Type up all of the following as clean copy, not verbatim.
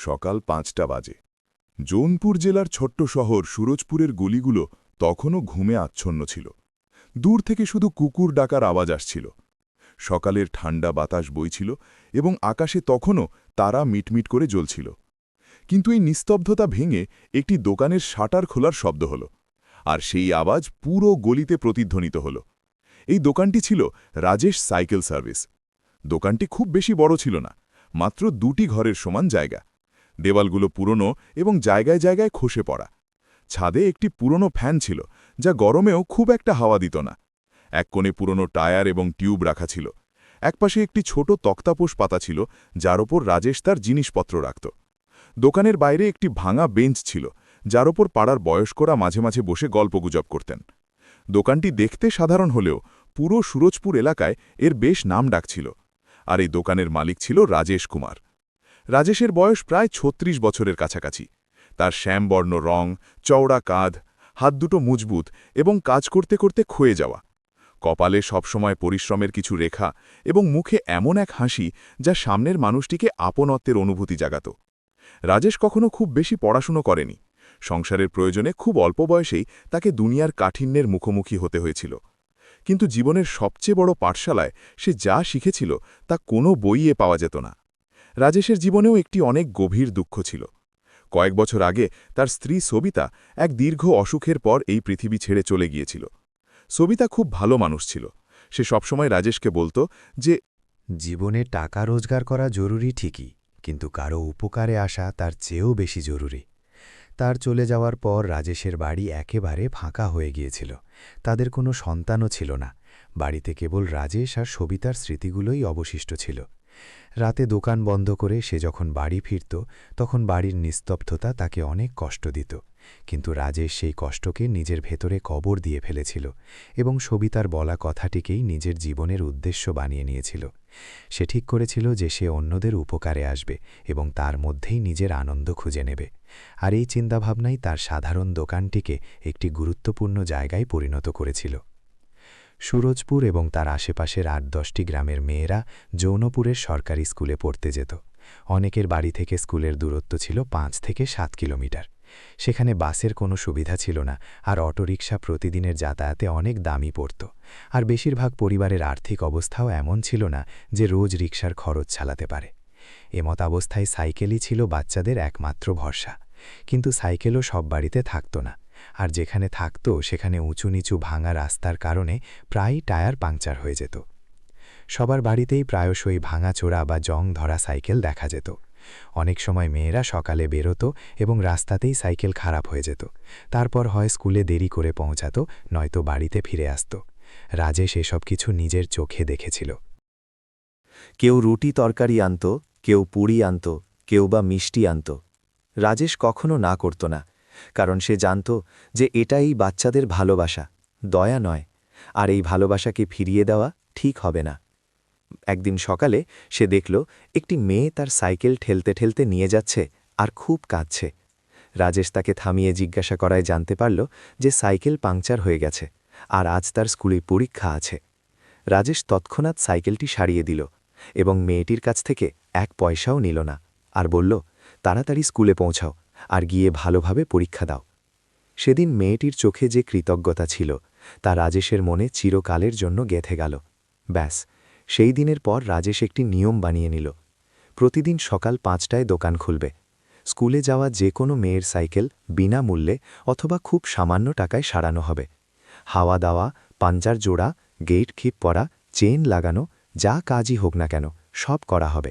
সকাল ৫টা বাজে। জৌনপুর জেলার ছোট্ট শহর সুরজপুরের গলিগুলো তখনও ঘুমে আচ্ছন্ন ছিল। দূর থেকে শুধু কুকুর ডাকার আওয়াজ আসছিল। সকালের ঠান্ডা বাতাস বইছিল এবং আকাশে তখনও তারা মিটমিট করে জ্বলছিল। কিন্তু এই নিস্তব্ধতা ভেঙে একটি দোকানের শাটার খোলার শব্দ হল, আর সেই আওয়াজ পুরো গলিতে প্রতিধ্বনিত হল। এই দোকানটি ছিল রাজেশ সাইকেল সার্ভিস। দোকানটি খুব বেশি বড় ছিল না, মাত্র 2টি ঘরের সমান জায়গা। দেওয়ালগুলো পুরনো এবং জায়গায় জায়গায় খসে পড়া। ছাদে একটি পুরনো ফ্যান ছিল, যা গরমেও খুব একটা হাওয়া দিত না। এক কোণে পুরনো টায়ার এবং টিউব রাখা ছিল। একপাশে একটি ছোট তক্তাপোষ পাতা ছিল, যার ওপর রাজেশ তার জিনিসপত্র রাখত। দোকানের বাইরে একটি ভাঙা বেঞ্চ ছিল, যার ওপর পাড়ার বয়স্করা মাঝে মাঝে বসে গল্পগুজব করতেন। দোকানটি দেখতে সাধারণ হলেও পুরো সুরজপুর এলাকায় এর বেশ নাম ডাক ছিল। আর এই দোকানের মালিক ছিল রাজেশ কুমার। রাজেশের বয়স প্রায় ৩৬ বছরের কাছাকাছি। তার শ্যামবর্ণ রং, চওড়া কাঁধ, হাত দুটো মজবুত এবং কাজ করতে করতে ক্ষয়ে যাওয়া। কপালে সবসময় পরিশ্রমের কিছু রেখা এবং মুখে এমন এক হাসি যা সামনের মানুষটিকে আপনত্বের অনুভূতি জাগাত। রাজেশ কখনো খুব বেশি পড়াশুনো করেনি। সংসারের প্রয়োজনে খুব অল্প বয়সেই তাকে দুনিয়ার কাঠিন্যের মুখোমুখি হতে হয়েছিল। কিন্তু জীবনের সবচেয়ে বড় পাঠশালায় সে যা শিখেছিল তা কোনো বইয়ে পাওয়া যেত না। রাজেশের জীবনেও একটি অনেক গভীর দুঃখ ছিল। কয়েক বছর আগে তার স্ত্রী সবিতা এক দীর্ঘ অসুখের পর এই পৃথিবী ছেড়ে চলে গিয়েছিল। সবিতা খুব ভালো মানুষ ছিল। সে সবসময় রাজেশকে বলত যে জীবনে টাকা রোজগার করা জরুরি ঠিকই, কিন্তু কারো উপকারে আসা তার চেয়েও বেশি জরুরি। তার চলে যাওয়ার পর রাজেশের বাড়ি একেবারে ফাঁকা হয়ে গিয়েছিল। তাদের কোনো সন্তানও ছিল না। বাড়িতে কেবল রাজেশ আর সবিতার স্মৃতিগুলোই অবশিষ্ট ছিল। রাতে দোকান বন্ধ করে সে যখন বাড়ি ফিরত, তখন বাড়ির নিস্তব্ধতা তাকে অনেক কষ্ট দিত। কিন্তু রাজেশ সেই কষ্টকে নিজের ভেতরে কবর দিয়ে ফেলেছিল এবং সবিতার বলা কথাটিকেই নিজের জীবনের উদ্দেশ্য বানিয়ে নিয়েছিল। সে ঠিক করেছিল যে সে অন্যদের উপকারে আসবে এবং তার মধ্যেই নিজের আনন্দ খুঁজে নেবে। আর এই চিন্তাভাবনাই তার সাধারণ দোকানটিকে একটি গুরুত্বপূর্ণ জায়গায় পরিণত করেছিল। সুরজপুর এবং তার আশেপাশের ৮-১০টি গ্রামের মেয়েরা যৌনপুরের সরকারি স্কুলে পড়তে যেত। অনেকের বাড়ি থেকে স্কুলের দূরত্ব ছিল ৫ থেকে ৭ কিলোমিটার। সেখানে বাসের কোনো সুবিধা ছিল না, আর অটোরিকশা প্রতিদিনের যাতায়াতে অনেক দামি পড়ত। আর বেশিরভাগ পরিবারের আর্থিক অবস্থাও এমন ছিল না যে রোজ রিকশার খরচ চালাতে পারে। এমতাবস্থায় সাইকেলই ছিল বাচ্চাদের একমাত্র ভরসা। কিন্তু সাইকেলও সব বাড়িতে থাকত না, আর যেখানে থাকত সেখানে উঁচু নিচু ভাঙা রাস্তার কারণে প্রায়ই টায়ার পাংচার হয়ে যেত। সবার বাড়িতেই প্রায়শই ভাঙাচোরা বা জং ধরা সাইকেল দেখা যেত। অনেক সময় মেয়েরা সকালে বেরোত এবং রাস্তাতেই সাইকেল খারাপ হয়ে যেত। তারপর হয় স্কুলে দেরি করে পৌঁছাত, নয়তো বাড়িতে ফিরে আসত। রাজেশ এসব কিছু নিজের চোখে দেখেছিল। কেউ রুটি তরকারি আনত, কেউ পুরি আনত, কেউ বা মিষ্টি আনত। রাজেশ কখনো না করত না, কারণ সে জানত যে এটাই বাচ্চাদের ভালোবাসা, দয়া নয়। আর এই ভালোবাসাকে ফিরিয়ে দেওয়া ঠিক হবে না। একদিন সকালে সে দেখল একটি মেয়ে তার সাইকেল ঠেলতে ঠেলতে নিয়ে যাচ্ছে আর খুব কাঁদছে। রাজেশ তাকে থামিয়ে জিজ্ঞাসা করায় জানতে পারল যে সাইকেল পাংচার হয়ে গেছে আর আজ তার স্কুলে পরীক্ষা আছে। রাজেশ তৎক্ষণাৎ সাইকেলটি সারিয়ে দিল এবং মেয়েটির কাছ থেকে ১ পয়সাও নিল না, আর বলল, তাড়াতাড়ি স্কুলে পৌঁছাও আর গিয়ে ভালোভাবে পরীক্ষা দাও। সেদিন মেয়েটির চোখে যে কৃতজ্ঞতা ছিল তা রাজেশের মনে চিরকালের জন্য গেঁথে গেল। ব্যাস, সেই দিনের পর রাজেশ একটি নিয়ম বানিয়ে নিল। প্রতিদিন সকাল ৫টায় দোকান খুলবে। স্কুলে যাওয়া যে কোনো মেয়ের সাইকেল বিনামূল্যে অথবা খুব সামান্য টাকায় সারানো হবে। হাওয়া দেওয়া, পাঞ্জার জোড়া, গেট খিপ পরা, চেন লাগানো, যা কাজই হোক না কেন সব করা হবে।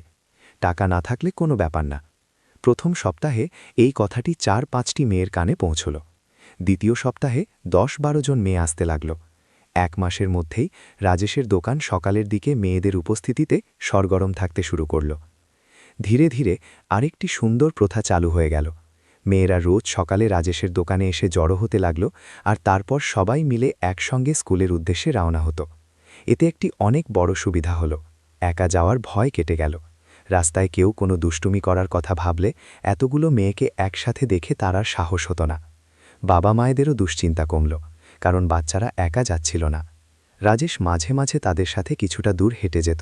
টাকা না থাকলে কোনো ব্যাপার না। প্রথম সপ্তাহে এই কথাটি ৪-৫টি মেয়ের কানে পৌঁছল। দ্বিতীয় সপ্তাহে ১০-১২ জন মেয়ে আসতে লাগল। ১ মাসের মধ্যেই রাজেশের দোকান সকালের দিকে মেয়েদের উপস্থিতিতে সরগরম থাকতে শুরু করল। ধীরে ধীরে আরেকটি সুন্দর প্রথা চালু হয়ে গেল। মেয়েরা রোজ সকালে রাজেশের দোকানে এসে জড়ো হতে লাগল, আর তারপর সবাই মিলে একসঙ্গে স্কুলের উদ্দেশ্যে রওনা হতো। এতে একটি অনেক বড় সুবিধা হলো। একা যাওয়ার ভয় কেটে গেল। রাস্তায় কেউ কোনো দুষ্টুমি করার কথা ভাবলে এতগুলো মেয়েকে একসাথে দেখে তার আর সাহস হতো না। বাবা মায়েদেরও দুশ্চিন্তা কমল, কারণ বাচ্চারা একা যাচ্ছিল না। রাজেশ মাঝে মাঝে তাদের সাথে কিছুটা দূর হেঁটে যেত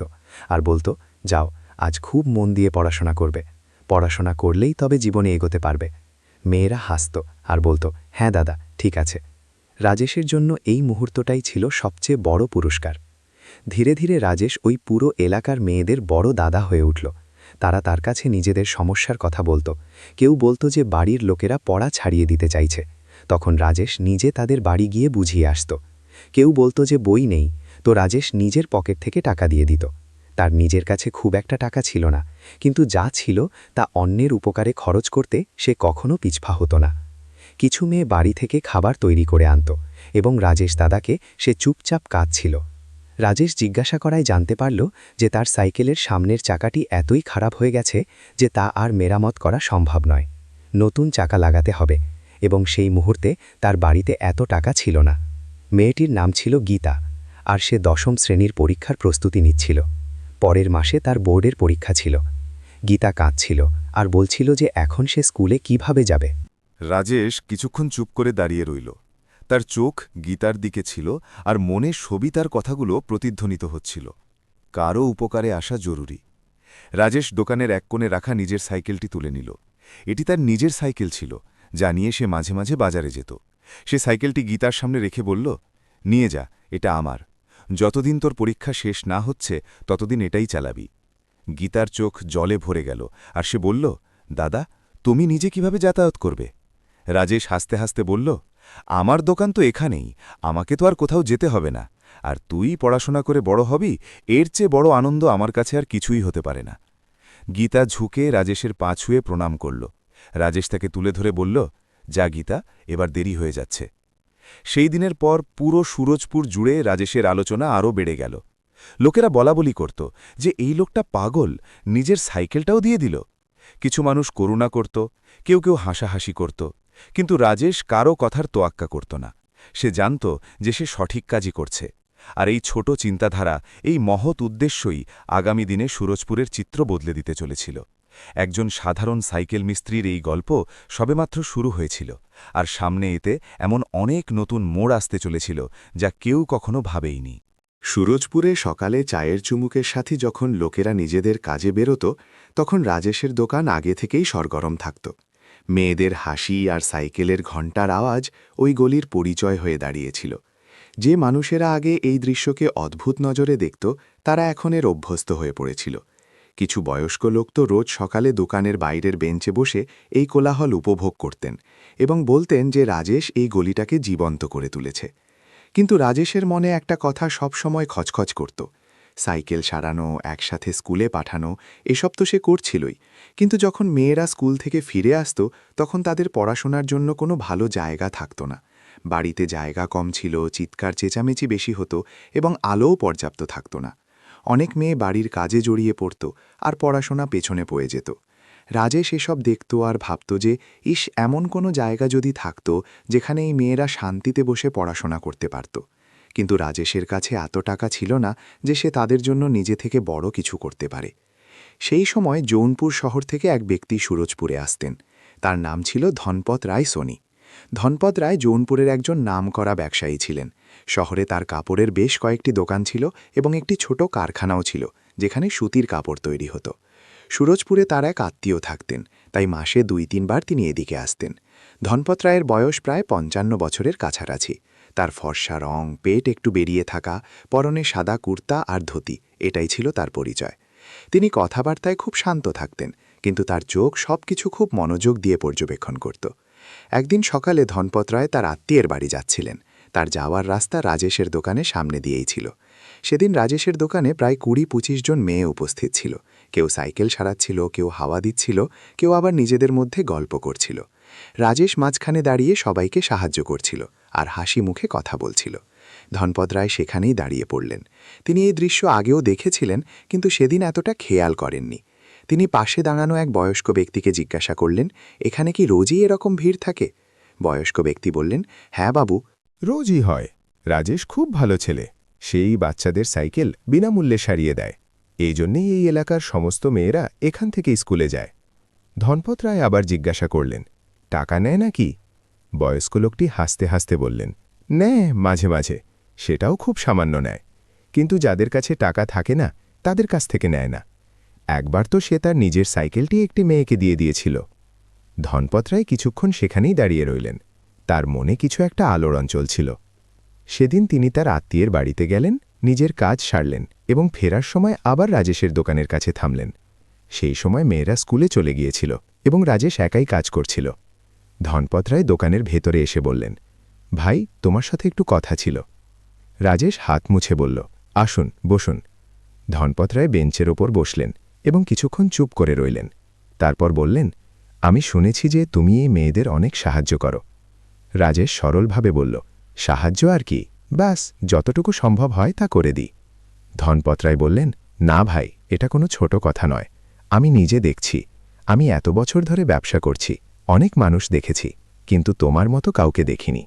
আর বলতো, যাও, আজ খুব মন দিয়ে পড়াশোনা করবে। পড়াশোনা করলেই তবে জীবনে এগোতে পারবে। মেয়েরা হাসত আর বলতো, হ্যাঁ দাদা, ঠিক আছে। রাজেশের জন্য এই মুহূর্তটাই ছিল সবচেয়ে বড় পুরস্কার। ধীরে ধীরে রাজেশ ওই পুরো এলাকার মেয়েদের বড় দাদা হয়ে উঠল। তারা তার কাছে নিজেদের সমস্যার কথা বলতো। কেউ বলতো যে বাড়ির লোকেরা পড়া ছাড়িয়ে দিতে চাইছে, তখন রাজেশ নিজে তাদের বাড়ি গিয়ে বুঝিয়ে আসত। কেউ বলতো যে বই নেই, তো রাজেশ নিজের পকেট থেকে টাকা দিয়ে দিত। তার নিজের কাছে খুব একটা টাকা ছিল না, কিন্তু যা ছিল তা অন্যের উপকারে খরচ করতে সে কখনো পিছপা হতো না। কিছু মেয়ে বাড়ি থেকে খাবার তৈরি করে আনত এবং রাজেশ দাদাকে সে চুপচাপ কাঁদছিল। রাজেশ জিজ্ঞাসা করায় জানতে পারল যে তার সাইকেলের সামনের চাকাটি এতই খারাপ হয়ে গেছে যে তা আর মেরামত করা সম্ভব নয়। নতুন চাকা লাগাতে হবে, এবং সেই মুহূর্তে তার বাড়িতে এত টাকা ছিল না। মেয়েটির নাম ছিল গীতা, আর সে 10ম শ্রেণীর পরীক্ষার প্রস্তুতি নিচ্ছিল। পরের মাসে তার বোর্ডের পরীক্ষা ছিল। গীতা কাঁদছিল আর বলছিল যে এখন সে স্কুলে কিভাবে যাবে। রাজেশ কিছুক্ষণ চুপ করে দাঁড়িয়ে রইল। তার চোখ গীতার দিকে ছিল আর মনে সবিতার কথাগুলো প্রতিধ্বনিত হচ্ছিল। কারও উপকারে আসা জরুরি। রাজেশ দোকানের এক কোণে রাখা নিজের সাইকেলটি তুলে নিল। এটি তার নিজের সাইকেল ছিল, যা নিয়ে সে মাঝে মাঝে বাজারে যেত। সে সাইকেলটি গীতার সামনে রেখে বলল, নিয়ে যা, এটা আমার। যতদিন তোর পরীক্ষা শেষ না হচ্ছে ততদিন এটাই চালাবি। গীতার চোখ জলে ভরে গেল আর সে বলল, দাদা, তুমি নিজে কিভাবে যাতায়াত করবে? রাজেশ হাসতে হাসতে বলল, আমার দোকান তো এখানেই, আমাকে তো আর কোথাও যেতে হবে না। আর তুই পড়াশোনা করে বড় হবি, এর চেয়ে বড় আনন্দ আমার কাছে আর কিছুই হতে পারে না। গীতা ঝুঁকে রাজেশের পা ছুঁয়ে প্রণাম করল। রাজেশ তাকে তুলে ধরে বলল, যা গীতা, এবার দেরি হয়ে যাচ্ছে। সেই দিনের পর পুরো সুরজপুর জুড়ে রাজেশের আলোচনা আরও বেড়ে গেল। লোকেরা বলাবলি করত যে এই লোকটা পাগল, নিজের সাইকেলটাও দিয়ে দিল। কিছু মানুষ করুণা করত, কেউ কেউ হাসাহাসি করত, কিন্তু রাজেশ কারও কথার তোয়াক্কা করত না। সে জানত যে সে সঠিক কাজই করছে, আর এই ছোট চিন্তাধারা, এই মহৎ উদ্দেশ্যই আগামী দিনে সুরজপুরের চিত্র বদলে দিতে চলেছিল। একজন সাধারণ সাইকেল মিস্ত্রির এই গল্প সবেমাত্র শুরু হয়েছিল, আর সামনে এতে এমন অনেক নতুন মোড় আসতে চলেছিল যা কেউ কখনো ভাবেইনি। সুরজপুরে সকালে চায়ের চুমুকের সাথে যখন লোকেরা নিজেদের কাজে বেরোত, তখন রাজেশের দোকান আগে থেকেই সরগরম থাকত। মেয়েদের হাসি আর সাইকেলের ঘণ্টার আওয়াজ ওই গলির পরিচয় হয়ে দাঁড়িয়েছিল। যে মানুষেরা আগে এই দৃশ্যকে অদ্ভুত নজরে দেখত, তারা এখন এর অভ্যস্ত হয়ে পড়েছিল। কিছু বয়স্ক লোক তো রোজ সকালে দোকানের বাইরের বেঞ্চে বসে এই কোলাহল উপভোগ করতেন এবং বলতেন যে রাজেশ এই গলিটাকে জীবন্ত করে তুলেছে। কিন্তু রাজেশের মনে একটা কথা সবসময় খচখচ করত। সাইকেল সারানো, একসাথে স্কুলে পাঠানো, এসব তো সে করছিলই, কিন্তু যখন মেয়েরা স্কুল থেকে ফিরে আসত তখন তাদের পড়াশোনার জন্য কোনো ভালো জায়গা থাকত না। বাড়িতে জায়গা কম ছিল, চিৎকার চেঁচামেচি বেশি হতো এবং আলোও পর্যাপ্ত থাকত না। অনেক মেয়ে বাড়ির কাজে জড়িয়ে পড়ত আর পড়াশোনা পেছনে পড়ে যেত। রাজেশ এসব দেখত আর ভাবত যে ইস, এমন কোনো জায়গা যদি থাকত যেখানে এই মেয়েরা শান্তিতে বসে পড়াশোনা করতে পারত। কিন্তু রাজেশের কাছে এত টাকা ছিল না যে সে তাদের জন্য নিজে থেকে বড় কিছু করতে পারে। সেই সময় জৌনপুর শহর থেকে এক ব্যক্তি সুরজপুরে আসতেন। তার নাম ছিল ধনপত রায় সোনি। ধনপত রায় জৌনপুরের একজন নামকরা ব্যবসায়ী ছিলেন। শহরে তার কাপড়ের বেশ কয়েকটি দোকান ছিল এবং একটি ছোট কারখানাও ছিল যেখানে সুতির কাপড় তৈরি হতো। সুরজপুরে তার এক আত্মীয় থাকতেন, তাই মাসে 2-3 বার তিনি এদিকে আসতেন। ধনপত রায়ের বয়স প্রায় 55 বছরের কাছাকাছি। তার ফর্সা রং, পেট একটু বেরিয়ে থাকা, পরনে সাদা কুর্তা আর ধুতি, এটাই ছিল তার পরিচয়। তিনি কথাবার্তায় খুব শান্ত থাকতেন, কিন্তু তার চোখ সবকিছু খুব মনোযোগ দিয়ে পর্যবেক্ষণ করত। একদিন সকালে ধনপত রায় তার আত্মীয়ের বাড়ি যাচ্ছিলেন। তার যাওয়ার রাস্তা রাজেশের দোকানের সামনে দিয়েই ছিল। সেদিন রাজেশের দোকানে প্রায় 20-25 জন মেয়ে উপস্থিত ছিল। কেউ সাইকেল সারাচ্ছিল, কেউ হাওয়া দিচ্ছিল, কেউ আবার নিজেদের মধ্যে গল্প করছিল। রাজেশ মাঝখানে দাঁড়িয়ে সবাইকে সাহায্য করছিল আর হাসি মুখে কথা বলছিল। ধনপত রায় সেখানেই দাঁড়িয়ে পড়লেন। তিনি এই দৃশ্য আগেও দেখেছিলেন, কিন্তু সেদিন এতটা খেয়াল করেননি। তিনি পাশে দাঁড়ানো এক বয়স্ক ব্যক্তিকে জিজ্ঞাসা করলেন, এখানে কি রোজই এরকম ভিড় থাকে? বয়স্ক ব্যক্তি বললেন, হ্যাঁ বাবু, রোজই হয়। রাজেশ খুব ভালো ছেলে, সেই বাচ্চাদের সাইকেল বিনামূল্যে সারিয়ে দেয়। এই জন্যেই এই এলাকার সমস্ত মেয়েরা এখান থেকে স্কুলে যায়। ধনপত রায় আবার জিজ্ঞাসা করলেন, টাকা নেয় নাকি? বয়স্ক লোকটি হাসতে হাসতে বললেন, নেয় মাঝে মাঝে, সেটাও খুব সামান্য নেয়, কিন্তু যাদের কাছে টাকা থাকে না তাদের কাছ থেকে নেয় না। একবার তো সে তার নিজের সাইকেলটি একটি মেয়েকে দিয়ে দিয়েছিল। ধনপত রায় কিছুক্ষণ সেখানেই দাঁড়িয়ে রইলেন। তার মনে কিছু একটা আলোড়ন চলছিল। সেদিন তিনি তার আত্মীয়ের বাড়িতে গেলেন, নিজের কাজ সারলেন এবং ফেরার সময় আবার রাজেশের দোকানের কাছে থামলেন। সেই সময় মেয়েরা স্কুলে চলে গিয়েছিল এবং রাজেশ একাই কাজ করছিল। ধনপত রায় দোকানের ভেতরে এসে বললেন, ভাই, তোমার সাথে একটু কথা ছিল। রাজেশ হাত মুছে বলল, আসুন, বসুন। ধনপত রায় বেঞ্চের ওপর বসলেন এবং কিছুক্ষণ চুপ করে রইলেন। তারপর বললেন, আমি শুনেছি যে তুমি এই মেয়েদের অনেক সাহায্য করো। রাজেশ সরলভাবে বলল, সাহায্য আর কি, ব্যাস যতটুকু সম্ভব হয় তা করে দিই। ধনপত রায় বললেন, না ভাই, এটা কোনো ছোট কথা নয়। আমি নিজে দেখছি। আমি এত বছর ধরে ব্যবসা করছি, অনেক মানুষ দেখেছি, কিন্তু তোমার মতো কাউকে দেখিনি।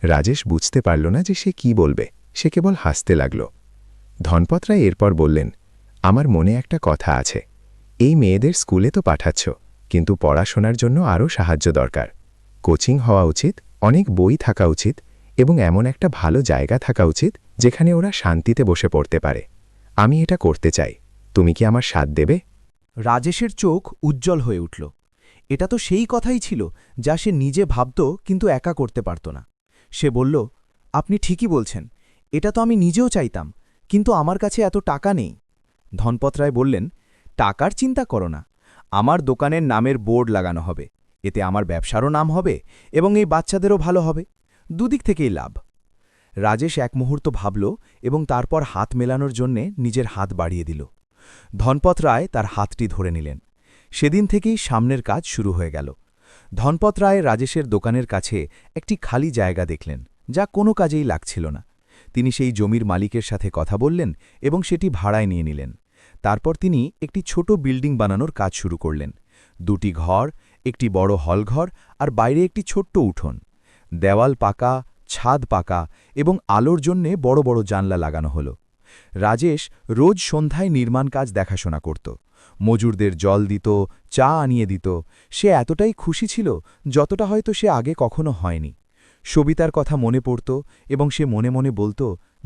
রাজেশ বুঝতে পারল না যে সে কি বলবে, সে কেবল হাসতে লাগল। ধনপত রায় এরপর বললেন, আমার মনে একটা কথা আছে। এই মেয়েদের স্কুলে তো পাঠাচ্ছ, কিন্তু পড়াশোনার জন্য আরও সাহায্য দরকার। কোচিং হওয়া উচিত, অনেক বই থাকা উচিত এবং এমন একটা ভালো জায়গা থাকা উচিত যেখানে ওরা শান্তিতে বসে পড়তে পারে। আমি এটা করতে চাই। তুমি কি আমার সাথ দেবে? রাজেশের চোখ উজ্জ্বল হয়ে উঠল। এটা তো সেই কথাই ছিল যা সে নিজে ভাবত কিন্তু একা করতে পারত না। সে বলল, আপনি ঠিকই বলছেন, এটা তো আমি নিজেও চাইতাম, কিন্তু আমার কাছে এত টাকা নেই। ধনপত রায় বললেন, টাকার চিন্তা করো না, আমার দোকানের নামের বোর্ড লাগানো হবে, এতে আমার ব্যবসারও নাম হবে এবং এই বাচ্চাদেরও ভালো হবে, দুদিক থেকেই লাভ। রাজেশ এক মুহূর্ত ভাবল এবং তারপর হাত মেলানোর জন্যে নিজের হাত বাড়িয়ে দিল। ধনপত রায় তার হাতটি ধরে নিলেন। সেদিন থেকেই সামনের কাজ শুরু হয়ে গেল। ধনপত রায় রাজেশের দোকানের কাছে একটি খালি জায়গা দেখলেন, যা কোনো কাজেই লাগছিল না। তিনি সেই জমির মালিকের সাথে কথা বললেন এবং সেটি ভাড়ায় নিয়ে নিলেন। তারপর তিনি একটি ছোট বিল্ডিং বানানোর কাজ শুরু করলেন। 2টি ঘর, একটি বড় হলঘর আর বাইরে একটি ছোট্ট উঠোন। দেওয়াল পাকা, ছাদ পাকা এবং আলোর জন্যে বড় বড় জানলা লাগানো হলো। রাজেশ রোজ সন্ধ্যায় নির্মাণ কাজ দেখাশোনা করত, মজুরদের জল দিত, চা আনিয়ে দিত। সে এতটাই খুশি ছিল যতটা হয়তো সে আগে কখনো হয়নি। সবিতার কথা মনে পড়ত এবং সে মনে মনে বলত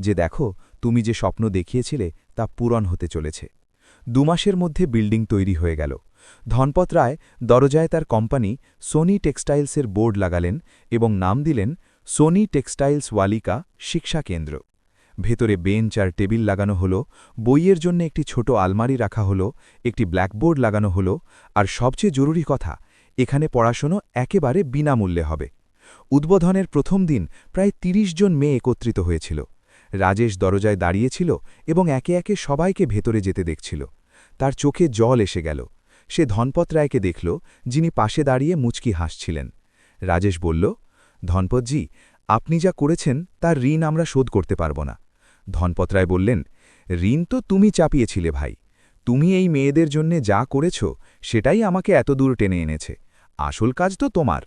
যে, দেখো, তুমি যে স্বপ্ন দেখিয়েছিলে তা পূরণ হতে চলেছে। 2 মাসের মধ্যে বিল্ডিং তৈরি হয়ে গেল। ধনপত রায় দরজায় তার কোম্পানি সোনি টেক্সটাইলসের বোর্ড লাগালেন এবং নাম দিলেন সোনি টেক্সটাইলস ওয়ালিকা শিক্ষা কেন্দ্র। ভেতরে বেঞ্চ আর টেবিল লাগানো হলো, বইয়ের জন্য একটি ছোট আলমারি রাখা হলো, একটি ব্ল্যাকবোর্ড লাগানো হলো, আর সবচেয়ে জরুরি কথা, এখানে পড়াশোনা একেবারে বিনামূল্যে হবে। উদ্বোধনের প্রথম দিন প্রায় 30 জন মেয়ে একত্রিত হয়েছিল। রাজেশ দরজায় দাঁড়িয়েছিল এবং একে একে সবাইকে ভেতরে যেতে দেখছিল। তার চোখে জল এসে গেল। সে ধনপত রায়কে দেখল, যিনি পাশে দাঁড়িয়ে মুচকি হাসছিলেন। রাজেশ বলল, ধনপতজি, আপনি যা করেছেন তার ঋণ আমরা শোধ করতে পারব না। ধনপত রায় বললেন, ঋণ তো তুমি চাপিয়েছিলে ভাই। তুমি এই মেয়েদের জন্যে যা করেছ সেটাই আমাকে এত দূর টেনে এনেছে। আসল কাজ তো তোমার।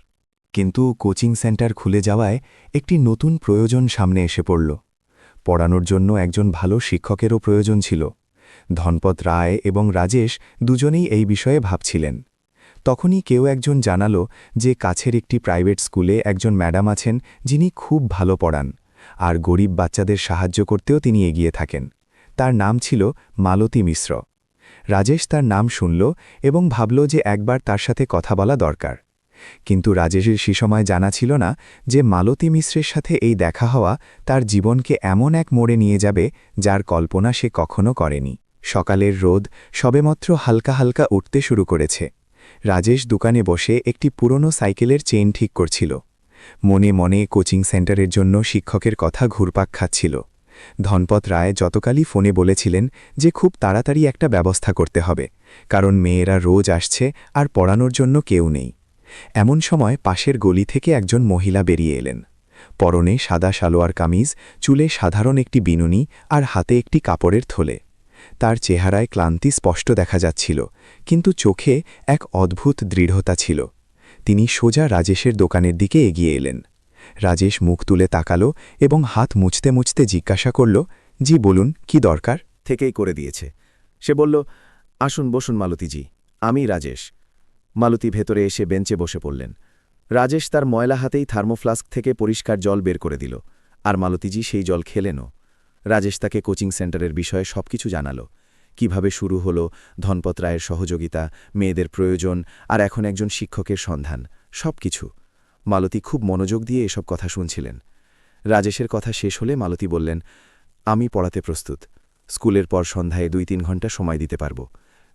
কিন্তু কোচিং সেন্টার খুলে যাওয়ায় একটি নতুন প্রয়োজন সামনে এসে পড়ল। পড়ানোর জন্য একজন ভালো শিক্ষকেরও প্রয়োজন ছিল। ধনপত রায় এবং রাজেশ দুজনেই এই বিষয়ে ভাবছিলেন। তখনই কেউ একজন জানালো যে কাছের একটি প্রাইভেট স্কুলে একজন ম্যাডাম আছেন যিনি খুব ভালো পড়ান, আর গরিব বাচ্চাদের সাহায্য করতেও তিনি এগিয়ে থাকেন। তার নাম ছিল মালতী মিশ্র। রাজেশ তার নাম শুনল এবং ভাবল যে একবার তার সাথে কথা বলা দরকার। কিন্তু রাজেশের সে সময় জানা ছিল না যে মালতী মিশ্রের সাথে এই দেখা হওয়া তার জীবনকে এমন এক মোড়ে নিয়ে যাবে যার কল্পনা সে কখনো করেনি। সকালের রোদ সবেমাত্র হালকা হালকা উঠতে শুরু করেছে। রাজেশ দোকানে বসে একটি পুরনো সাইকেলের চেইন ঠিক করছিল। মনে মনে কোচিং সেন্টারের জন্য শিক্ষকের কথা ঘুরপাক খাচ্ছিল। ধনপত রায় যতকালই ফোনে বলেছিলেন যে খুব তাড়াতাড়ি একটা ব্যবস্থা করতে হবে, কারণ মেয়েরা রোজ আসছে আর পড়ানোর জন্য কেউ নেই। এমন সময় পাশের গলি থেকে একজন মহিলা বেরিয়ে এলেন। পরনে সাদা সালোয়ার কামিজ, চুলে সাধারণ একটি বিনুনি আর হাতে একটি কাপড়ের থলে। তার চেহারায় ক্লান্তি স্পষ্ট দেখা যাচ্ছিল, কিন্তু চোখে এক অদ্ভুত দৃঢ়তা ছিল। তিনি সোজা রাজেশের দোকানের দিকে এগিয়ে এলেন। রাজেশ মুখ তুলে তাকালো এবং হাত মুছতে মুছতে জিজ্ঞাসা করল, জি বলুন, কি দরকার? থেকেই করে দিয়েছে। সে বলল, আসুন বসুন মালতীজি, আমি রাজেশ। মালতী ভেতরে এসে বেঞ্চে বসে পড়লেন। রাজেশ তার ময়লা হাতেই থার্মোফ্লাস্ক থেকে পরিষ্কার জল বের করে দিল, আর মালতীজি সেই জল খেলেনও। রাজেশ তাকে কোচিং সেন্টারের বিষয়ে সবকিছু জানালো, কিভাবে শুরু হলো ধনপত রায়ের সহযোগিতা, মেয়েদের প্রয়োজন, আর এখন একজন শিক্ষকের সন্ধান, সব কিছু। মালতী খুব মনোযোগ দিয়ে এসব কথা শুনছিলেন। রাজেশের কথা শেষ হলে মালতী বললেন, আমি পড়াতে প্রস্তুত। স্কুলের পর সন্ধ্যায় 2-3 ঘন্টা সময় দিতে পারব।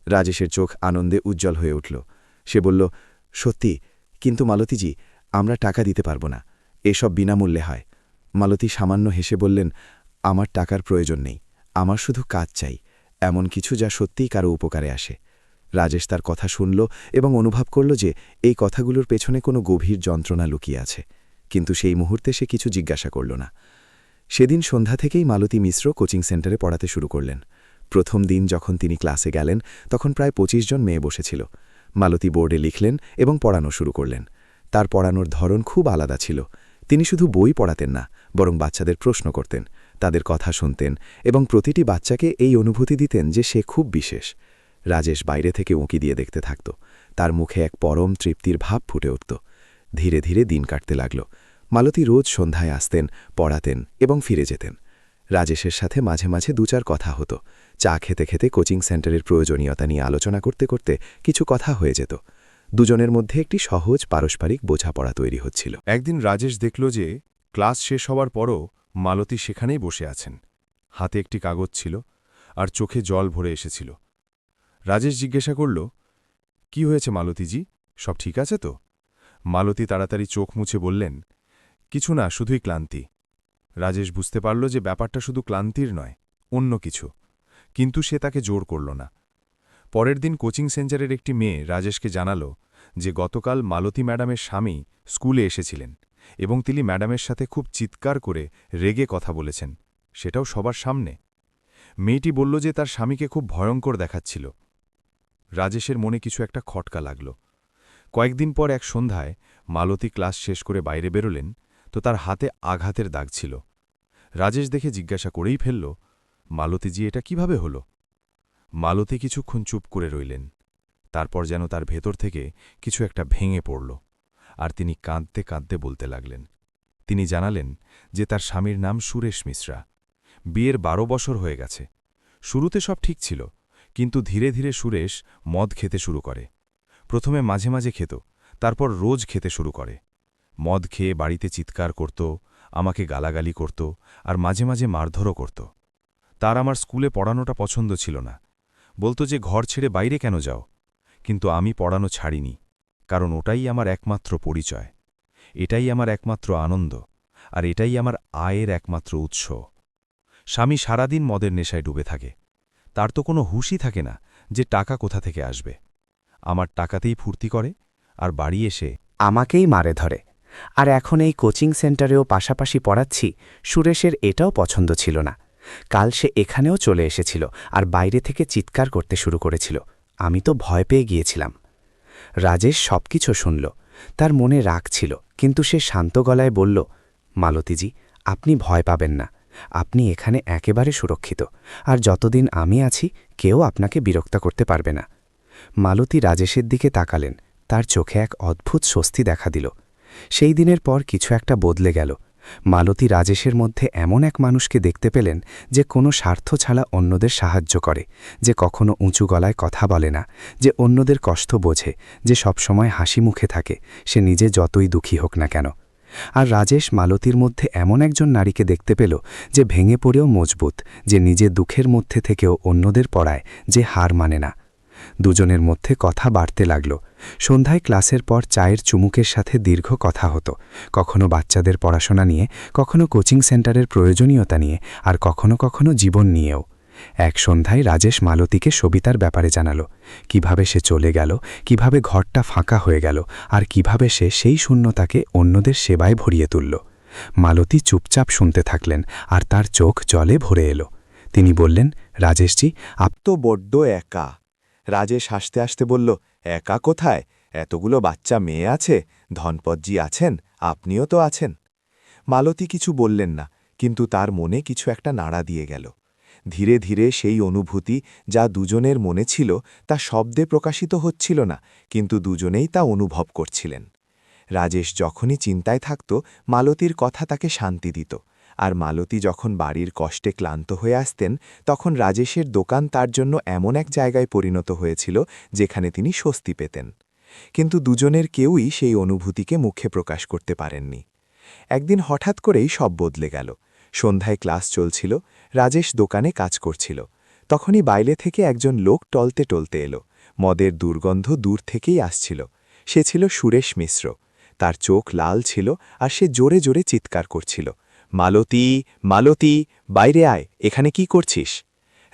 রাজেশের চোখ আনন্দে উজ্জ্বল হয়ে উঠল। সে বলল, সত্যি? কিন্তু মালতীজি, আমরা টাকা দিতে পারব না, এসব বিনামূল্যে হয়। মালতী সামান্য হেসে বললেন, আমার টাকার প্রয়োজন নেই, আমার শুধু কাজ চাই, এমন কিছু যা সত্যিই কারো উপকারে আসে। রাজেশ তার কথা শুনল এবং অনুভব করল যে এই কথাগুলোর পেছনে কোনো গভীর যন্ত্রণা লুকিয়ে আছে, কিন্তু সেই মুহূর্তে সে কিছু জিজ্ঞাসা করল না। সেদিন সন্ধ্যা থেকেই মালতী মিশ্র কোচিং সেন্টারে পড়াতে শুরু করলেন। প্রথম দিন যখন তিনি ক্লাসে গেলেন তখন প্রায় 25 জন মেয়ে বসেছিল। মালতী বোর্ডে লিখলেন এবং পড়ানো শুরু করলেন। তার পড়ানোর ধরন খুব আলাদা ছিল। তিনি শুধু বই পড়াতেন না, বরং বাচ্চাদের প্রশ্ন করতেন, তাদের কথা শুনতেন এবং প্রতিটি বাচ্চাকে এই অনুভূতি দিতেন যে সে খুব বিশেষ। রাজেশ বাইরে থেকে উঁকি দিয়ে দেখতে থাকত। তার মুখে এক পরম তৃপ্তির ভাব ফুটে উঠত। ধীরে ধীরে দিন কাটতে লাগল। মালতী রোজ সন্ধ্যায় আসতেন, পড়াতেন এবং ফিরে যেতেন। রাজেশের সাথে মাঝে মাঝে 2-4 কথা হতো। চা খেতে খেতে কোচিং সেন্টারের প্রয়োজনীয়তা নিয়ে আলোচনা করতে করতে কিছু কথা হয়ে যেত। দুজনের মধ্যে একটি সহজ পারস্পরিক বোঝাপড়া তৈরি হচ্ছিল। একদিন রাজেশ দেখল যে ক্লাস শেষ হওয়ার পরও মালতী সেখানেই বসে আছেন। হাতে একটি কাগজ ছিল আর চোখে জল ভরে এসেছিল। রাজেশ জিজ্ঞাসা করল, কি হয়েছে মালতীজি, সব ঠিক আছে তো? মালতী তাড়াতাড়ি চোখ মুছে বললেন, কিছু না, শুধুই ক্লান্তি। রাজেশ বুঝতে পারল যে ব্যাপারটা শুধু ক্লান্তির নয়, অন্য কিছু, কিন্তু সে তাকে জোর করল না। পরের দিন কোচিং সেন্টারের একটি মেয়ে রাজেশকে জানাল যে গতকাল মালতী ম্যাডামের স্বামী স্কুলে এসেছিলেন এবং তিনি ম্যাডামের সাথে খুব চিৎকার করে রেগে কথা বলেছেন, সেটাও সবার সামনে। মেয়েটি বলল যে তার স্বামীকে খুব ভয়ঙ্কর দেখাচ্ছিল। রাজেশের মনে কিছু একটা খটকা লাগল। কয়েকদিন পর এক সন্ধ্যায় মালতী ক্লাস শেষ করে বাইরে বেরোলেন তো তার হাতে আঘাতের দাগ ছিল। রাজেশ দেখে জিজ্ঞাসা করেই ফেলল, মালতীজি, এটা কিভাবে হল? মালতী কিছুক্ষণ চুপ করে রইলেন। তারপর যেন তার ভেতর থেকে কিছু একটা ভেঙে পড়ল, আর তিনি কাঁদতে কাঁদতে বলতে লাগলেন। তিনি জানালেন যে তার স্বামীর নাম সুরেশ মিশ্রা। বিয়ের 12 বছর হয়ে গেছে। শুরুতে সব ঠিক ছিল, কিন্তু ধীরে ধীরে সুরেশ মদ খেতে শুরু করে। প্রথমে মাঝে মাঝে খেত, তারপর রোজ খেতে শুরু করে। মদ খেয়ে বাড়িতে চিৎকার করত, আমাকে গালাগালি করত আর মাঝে মাঝে মারধরও করত। তার আমার স্কুলে পড়ানোটা পছন্দ ছিল না, বলতো যে ঘর ছেড়ে বাইরে কেন যাও? কিন্তু আমি পড়ানো ছাড়িনি, কারণ ওটাই আমার একমাত্র পরিচয়, এটাই আমার একমাত্র আনন্দ, আর এটাই আমার আয়ের একমাত্র উৎস। স্বামী সারাদিন মদের নেশায় ডুবে থাকে, তার তো কোনো হুঁশই থাকে না যে টাকা কোথা থেকে আসবে। আমার টাকাতেই ফুর্তি করে আর বাড়ি এসে আমাকেই মারে ধরে। আর এখন এই কোচিং সেন্টারেও পাশাপাশি পড়াচ্ছি, সুরেশের এটাও পছন্দ ছিল না। কাল সে এখানেও চলে এসেছিল আর বাইরে থেকে চিৎকার করতে শুরু করেছিল। আমি তো ভয় পেয়ে গিয়েছিলাম। রাজেশ সবকিছু শুনল। তার মনে রাগ ছিল, কিন্তু সে শান্ত গলায় বলল, মালতীজি, আপনি ভয় পাবেন না, আপনি এখানে একেবারে সুরক্ষিত, আর যতদিন আমি আছি কেউ আপনাকে বিরক্ত করতে পারবে না। মালতী রাজেশের দিকে তাকালেন। তার চোখে এক অদ্ভুত স্বস্তি দেখা দিল। সেই দিনের পর কিছু একটা বদলে গেল। মালতী রাজেশের মধ্যে এমন এক মানুষকে দেখতে পেলেন যে কোনো স্বার্থ ছাড়া অন্যদের সাহায্য করে, যে কখনো উঁচু গলায় কথা বলে না, যে অন্যদের কষ্ট বোঝে, যে সবসময় হাসি মুখে থাকে, সে নিজে যতই দুঃখী হোক না কেন। আর রাজেশ মালতীর মধ্যে এমন একজন নারীকে দেখতে পেল যে ভেঙে পড়েও মজবুত, যে নিজে দুঃখের মধ্যে থেকেও অন্যদের পড়ায়, যে হার মানে না। দুজনের মধ্যে কথা বাড়তে লাগল। সন্ধ্যায় ক্লাসের পর চায়ের চুমুকের সাথে দীর্ঘ কথা হতো, কখনো বাচ্চাদের পড়াশোনা নিয়ে, কখনো কোচিং সেন্টারের প্রয়োজনীয়তা নিয়ে, আর কখনো কখনো জীবন নিয়েও। এক সন্ধ্যায় রাজেশ মালতীকে সবিতার ব্যাপারে জানাল, কিভাবে সে চলে গেল, কিভাবে ঘরটা ফাঁকা হয়ে গেল, আর কিভাবে সে সেই শূন্যতাকে অন্যদের সেবায় ভরিয়ে তুলল। মালতী চুপচাপ শুনতে থাকলেন, আর তার চোখ জলে ভরে এলো। তিনি বললেন, রাজেশজি, আপ তো বড্ড একা। রাজেশ হাসতে হাসতে বলল, একা কোথায়? এতগুলো বাচ্চা মেয়ে আছে, ধনপতজি আছেন, আপনিও তো আছেন। মালতী কিছু বললেন না, কিন্তু তার মনে কিছু একটা নাড়া দিয়ে গেল। ধীরে ধীরে সেই অনুভূতি যা দুজনের মনে ছিল তা শব্দে প্রকাশিত হচ্ছিল না, কিন্তু দুজনেই তা অনুভব করছিলেন। রাজেশ যখনই চিন্তায় থাকত, মালতীর কথা তাকে শান্তি দিত, আর মালতী যখন বাড়ির কষ্টে ক্লান্ত হয়ে আসতেন তখন রাজেশের দোকান তার জন্য এমন এক জায়গায় পরিণত হয়েছিল যেখানে তিনি স্বস্তি পেতেন। কিন্তু দুজনের কেউই সেই অনুভূতিকে মুখে প্রকাশ করতে পারেননি। একদিন হঠাৎ করেই সব বদলে গেল। সন্ধ্যায় ক্লাস চলছিল, রাজেশ দোকানে কাজ করছিল। তখনই বাইরে থেকে একজন লোক টলতে টলতে এলো। মদের দুর্গন্ধ দূর থেকেই আসছিল। সে ছিল সুরেশ মিশ্র। তার চোখ লাল ছিল আর সে জোরে জোরে চিৎকার করছিল, মালতী, মালতী, বাইরে আয়, এখানে কি করছিস?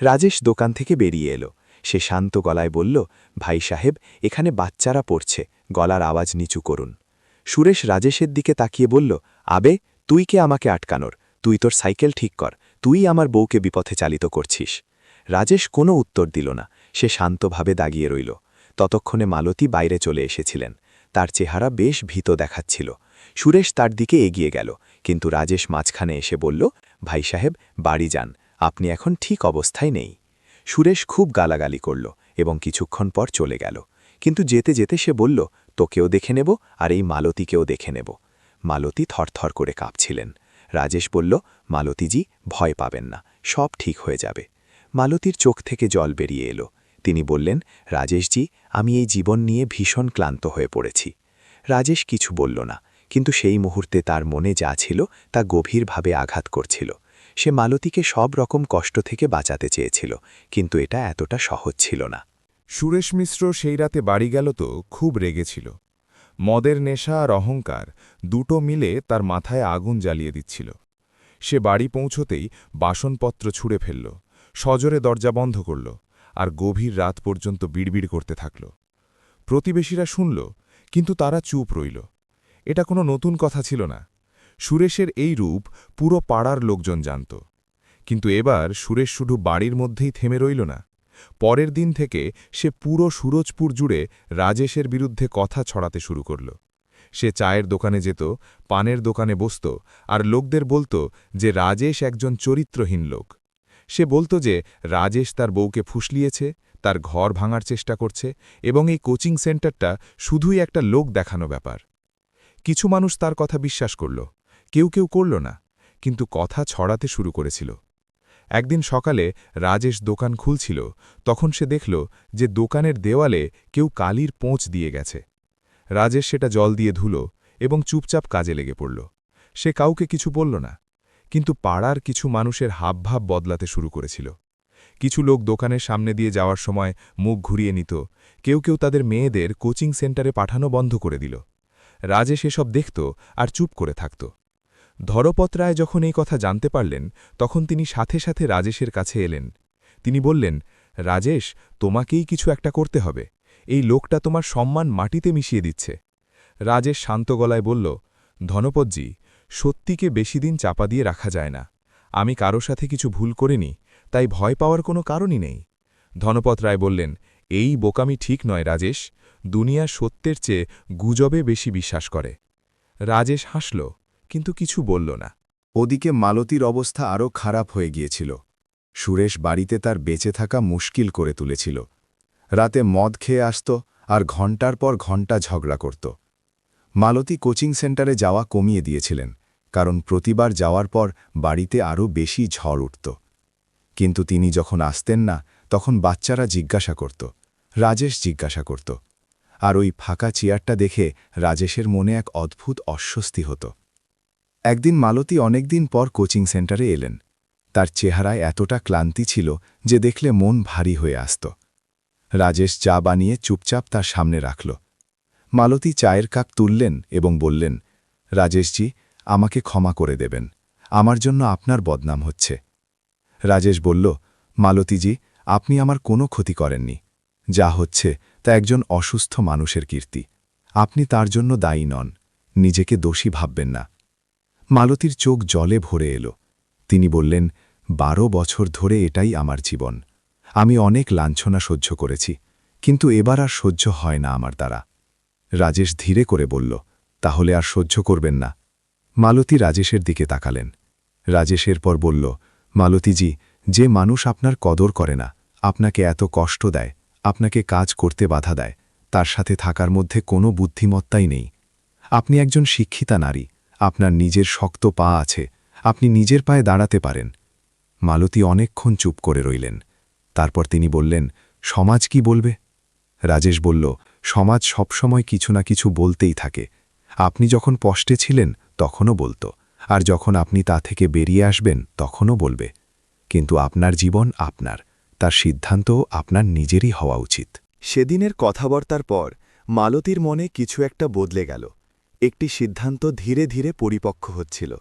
রাজেশ দোকান থেকে বেরিয়ে এলো। সে শান্ত গলায় বলল, ভাই সাহেব, এখানে বাচ্চারা পড়ছে, গলার আওয়াজ নিচু করুন। সুরেশ রাজেশের দিকে তাকিয়ে বলল, আবে, তুই কে আমাকে আটকানোর? তুই তোর সাইকেল ঠিক কর, তুই আমার বউকে বিপথে চালিত করছিস। রাজেশ কোনো উত্তর দিল না, সে শান্তভাবে দাগিয়ে রইল। ততক্ষণে মালতী বাইরে চলে এসেছিলেন। তার চেহারা বেশ ভীত দেখাচ্ছিল। সুরেশ তার দিকে এগিয়ে গেল, কিন্তু রাজেশ মাঝখানে এসে বলল, ভাই সাহেব, বাড়ি যান, আপনি এখন ঠিক অবস্থায় নেই। সুরেশ খুব গালাগালি করল এবং কিছুক্ষণ পর চলে গেল। কিন্তু যেতে যেতে সে বলল, তোকেও দেখে নেব আর এই মালতীকেও দেখে নেব। মালতী থরথর করে কাঁপছিলেন। রাজেশ বলল, মালতীজি, ভয় পাবেন না, সব ঠিক হয়ে যাবে। মালতীর চোখ থেকে জল বেরিয়ে এলো। তিনি বললেন, রাজেশজি, আমি এই জীবন নিয়ে ভীষণ ক্লান্ত হয়ে পড়েছি। রাজেশ কিছু বলল না, কিন্তু সেই মুহূর্তে তার মনে যা ছিল তা গভীরভাবে আঘাত করছিল। সে মালতীকে সব রকম কষ্ট থেকে বাঁচাতে চেয়েছিল, কিন্তু এটা এতটা সহজ ছিল না। সুরেশ মিশ্র সেই রাতে বাড়ি গেল তো খুব রেগেছিল। মদের নেশা আর অহংকার দুটো মিলে তার মাথায় আগুন জ্বালিয়ে দিচ্ছিল। সে বাড়ি পৌঁছতেই বাসনপত্র ছুঁড়ে ফেলল, সজোরে দরজা বন্ধ করল আর গভীর রাত পর্যন্ত বিড়বিড় করতে থাকল। প্রতিবেশীরা শুনল, কিন্তু তারা চুপ রইল। এটা কোনো নতুন কথা ছিল না। সুরেশের এই রূপ পুরো পাড়ার লোকজন জানত। কিন্তু এবার সুরেশ শুধু বাড়ির মধ্যেই থেমে রইল না। পরের দিন থেকে সে পুরো সুরজপুর জুড়ে রাজেশের বিরুদ্ধে কথা ছড়াতে শুরু করল। সে চায়ের দোকানে যেত, পানের দোকানে বসত আর লোকদের বলত যে রাজেশ একজন চরিত্রহীন লোক। সে বলত যে রাজেশ তার বউকে ফুসলিয়েছে, তার ঘর ভাঙার চেষ্টা করছে এবং এই কোচিং সেন্টারটা শুধুই একটা লোক দেখানো ব্যাপার। কিছু মানুষ তার কথা বিশ্বাস করল, কেউ কেউ করল না, কিন্তু কথা ছড়াতে শুরু করেছিল। একদিন সকালে রাজেশ দোকান খুলছিল, তখন সে দেখল যে দোকানের দেওয়ালে কেউ কালির পোঁচ দিয়ে গেছে। রাজেশ সেটা জল দিয়ে ধুলো এবং চুপচাপ কাজে লেগে পড়ল। সে কাউকে কিছু বলল না, কিন্তু পাড়ার কিছু মানুষের হাবভাব বদলাতে শুরু করেছিল। কিছু লোক দোকানের সামনে দিয়ে যাওয়ার সময় মুখ ঘুরিয়ে নিত, কেউ কেউ তাদের মেয়েদের কোচিং সেন্টারে পাঠানো বন্ধ করে দিল। রাজেশ এসব দেখত আর চুপ করে থাকত। ধরপত রায় যখন এই কথা জানতে পারলেন, তখন তিনি সাথে সাথে রাজেশের কাছে এলেন। তিনি বললেন, রাজেশ, তোমাকেই কিছু একটা করতে হবে, এই লোকটা তোমার সম্মান মাটিতে মিশিয়ে দিচ্ছে। রাজেশ শান্ত গলায় বলল, ধনপতজি, সত্যিকে বেশি দিন চাপা দিয়ে রাখা যায় না। আমি কারো সাথে কিছু ভুল করিনি, তাই ভয় পাওয়ার কোনো কারণই নেই। ধনপত রায় বললেন, এই বোকামি ঠিক নয় রাজেশ, দুনিয়া সত্যের চেয়ে গুজবে বেশি বিশ্বাস করে। রাজেশ হাসল, কিন্তু কিছু বলল না। ওদিকে মালতীর অবস্থা আরও খারাপ হয়ে গিয়েছিল। সুরেশ বাড়িতে তার বেঁচে থাকা মুশকিল করে তুলেছিল। রাতে মদ খেয়ে আসত আর ঘণ্টার পর ঘণ্টা ঝগড়া করত। মালতী কোচিং সেন্টারে যাওয়া কমিয়ে দিয়েছিলেন, কারণ প্রতিবার যাওয়ার পর বাড়িতে আরও বেশি ঝড় উঠত। কিন্তু তিনি যখন আসতেন না, তখন বাচ্চারা জিজ্ঞাসা করত, রাজেশ জিজ্ঞাসা করত। আর ওই ফাঁকা চেয়ারটা দেখে রাজেশের মনে এক অদ্ভুত অস্বস্তি হতো। একদিন মালতী অনেকদিন পর কোচিং সেন্টারে এলেন। তার চেহারায় এতটা ক্লান্তি ছিল যে দেখলে মন ভারী হয়ে আসত। রাজেশ চা বানিয়ে চুপচাপ তার সামনে রাখল। মালতী চায়ের কাপ তুললেন এবং বললেন, রাজেশজি, আমাকে ক্ষমা করে দেবেন, আমার জন্য আপনার বদনাম হচ্ছে। রাজেশ বলল, মালতীজি, আপনি আমার কোনো ক্ষতি করেননি। যা হচ্ছে তা একজন অসুস্থ মানুষের কীর্তি। আপনি তার জন্য দায়ী নন, নিজেকে দোষী ভাববেন না। মালতীর চোখ জলে ভরে এলো। তিনি বললেন, 12 বছর ধরে এটাই আমার জীবন। আমি অনেক লাঞ্ছনা সহ্য করেছি, কিন্তু এবার আর সহ্য হয় না আমার দ্বারা। রাজেশ ধীরে করে বলল, তাহলে আর সহ্য করবেন না? মালতী রাজেশের দিকে তাকালেন। রাজেশ এরপর বলল, মালতীজি, যে মানুষ আপনার কদর করে না, আপনাকে এত কষ্ট দেয়, আপনাকে কাজ করতে বাধা দেয়, তার সাথে থাকার মধ্যে কোনো বুদ্ধিমত্তাই নেই। আপনি একজন শিক্ষিতা নারী, আপনার নিজের শক্ত পা আছে, আপনি নিজের পায়ে দাঁড়াতে পারেন। মালতী অনেকক্ষণ চুপ করে রইলেন। তারপর তিনি বললেন, সমাজ কি বলবে? রাজেশ বলল, সমাজ সবসময় কিছু না কিছু বলতেই থাকে। আপনি যখন কষ্টে ছিলেন তখনও বলতো, আর যখন আপনি তা থেকে বেরিয়ে আসবেন তখনও বলবে। কিন্তু আপনার জীবন আপনার, তার সিদ্ধান্তও আপনার নিজেরই হওয়া উচিত। সেদিনের কথাবার্তার পর মালতীর মনে কিছু একটা বদলে গেল। একটি সিদ্ধান্ত ধীরে ধীরে পরিপক্ক হচ্ছিল।